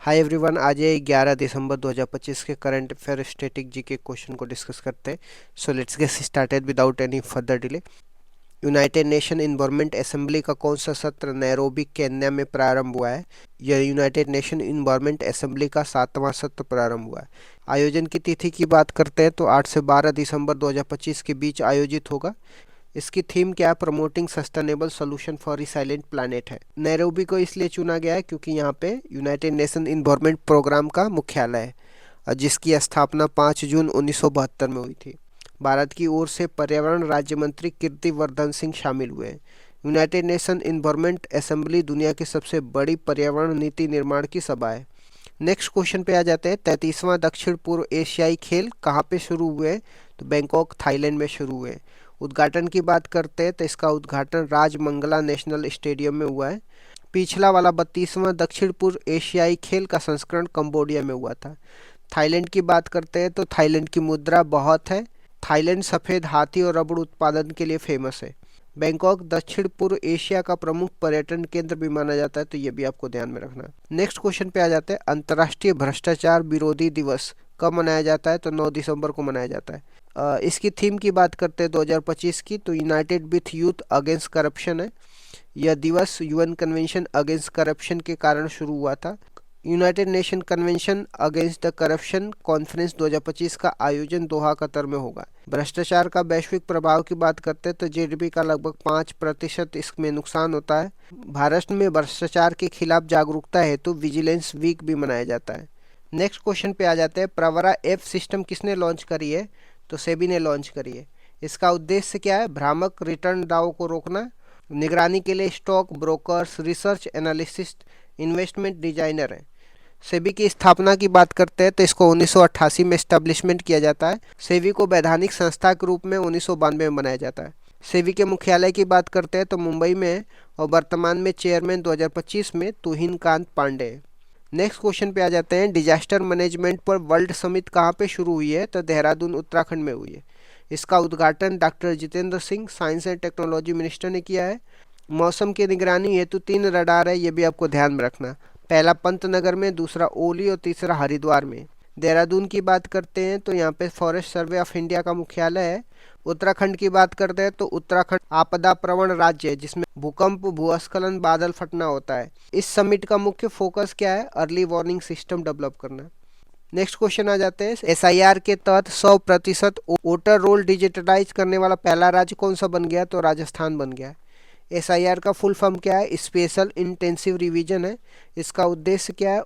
Hi everyone, आज है 11 दिसंबर 2025 के करंट अफेयर स्टैटिक जी के क्वेश्चन को डिस्कस करते हैं। So let's get started without any further delay. United nation environment assembly का कौन सा सत्र नैरोबी केन्या में प्रारंभ हुआ है? यह यूनाइटेड नेशन इन्वायरमेंट असेंबली का 7वां सत्र प्रारंभ हुआ है। आयोजन की तिथि की बात करते हैं तो 8 से 12 दिसंबर 2025 के बीच आयोजित होगा। इसकी थीम क्या है? Promoting sustainable solution for resilient planet है। नैरोबी को इसलिए चुना गया है क्योंकि यहाँ पे यूनाइटेड नेशन इन्वायरमेंट प्रोग्राम का मुख्यालय है और जिसकी स्थापना 5 जून 1972 में हुई थी। भारत की ओर से पर्यावरण राज्य मंत्री कीर्तिवर्धन सिंह शामिल हुए हैं। यूनाइटेड नेशन इन्वायरमेंट असेंबली दुनिया की सबसे बड़ी पर्यावरण नीति निर्माण की सभा है। नेक्स्ट क्वेश्चन पे आ जाते हैं। 33वां दक्षिण पूर्व एशियाई खेल कहाँ पे शुरू हुए? तो बैंकॉक थाईलैंड में शुरू हुए। उद्घाटन की बात करते हैं तो इसका उद्घाटन राजमंगला नेशनल स्टेडियम में हुआ है। पिछला वाला 32वां दक्षिण पूर्व एशियाई खेल का संस्करण कंबोडिया में हुआ था। थाईलैंड की बात करते हैं तो थाईलैंड की मुद्रा बहुत है। थाईलैंड सफ़ेद हाथी और रबड़ उत्पादन के लिए फेमस है। बैंकॉक दक्षिण पूर्व एशिया का प्रमुख पर्यटन केंद्र भी माना जाता है, तो ये भी आपको ध्यान में रखना। नेक्स्ट क्वेश्चन पे आ जाते हैं। अंतर्राष्ट्रीय भ्रष्टाचार विरोधी दिवस कब मनाया जाता है? तो 9 दिसंबर को मनाया जाता है। इसकी थीम की बात करते हैं 2025 की, तो United with youth against corruption है। यह दिवस यूएन कन्वेंशन अगेंस्ट करप्शन के कारण शुरू हुआ था। United nation convention against the corruption conference 2025 का आयोजन दोहा कतर में होगा। भ्रष्टाचार का वैश्विक प्रभाव की बात करते हैं तो जीडीपी का लगभग 5% इसमें नुकसान होता है। भारत में भ्रष्टाचार के खिलाफ जागरूकता हेतु विजिलेंस वीक भी मनाया जाता है। नेक्स्ट क्वेश्चन पे आ जाते हैं। प्रवरा ऐप सिस्टम किसने लॉन्च करी है? तो सेबी ने लॉन्च करी है। इसका उद्देश्य क्या है? भ्रामक रिटर्न दावों को रोकना, निगरानी के लिए stock brokers, research analyst, investment designer है। सेबी की स्थापना की बात करते हैं तो इसको 1988 में एस्टेब्लिशमेंट किया जाता है। सेबी को वैधानिक संस्था के रूप में 1992 में बनाया जाता है। सेबी के मुख्यालय की बात करते हैं तो मुंबई में है और वर्तमान में चेयरमैन 2025 में तुहिन कांत पांडे है। नेक्स्ट क्वेश्चन पे आ जाते हैं। डिजास्टर मैनेजमेंट पर वर्ल्ड समिट कहाँ पे शुरू हुई है? तो देहरादून उत्तराखंड में हुई है। इसका उद्घाटन doctor Jitendra Singh science and technology minister ने किया है। मौसम की निगरानी हेतु 3 रडार है, ये भी आपको ध्यान में रखना। पहला पंतनगर में, दूसरा ओली और तीसरा हरिद्वार में। देहरादून की बात करते हैं तो यहाँ पे फॉरेस्ट सर्वे ऑफ इंडिया का मुख्यालय है। उत्तराखंड की बात करते हैं तो उत्तराखंड आपदा प्रवण राज्य है जिसमें भूकंप, भूस्खलन, बादल फटना होता है। इस समिट का मुख्य फोकस क्या है? अर्ली वार्निंग सिस्टम डेवलप करना। नेक्स्ट क्वेश्चन आ जाते हैं। एसआईआर के तहत 100% वोटर रोल डिजिटलाइज करने वाला पहला राज्य कौन सा बन गया? तो राजस्थान बन गया। एसआईआर का फुल फॉर्म क्या है? स्पेशल इंटेंसिव रिवीजन है। इसका उद्देश्य क्या है?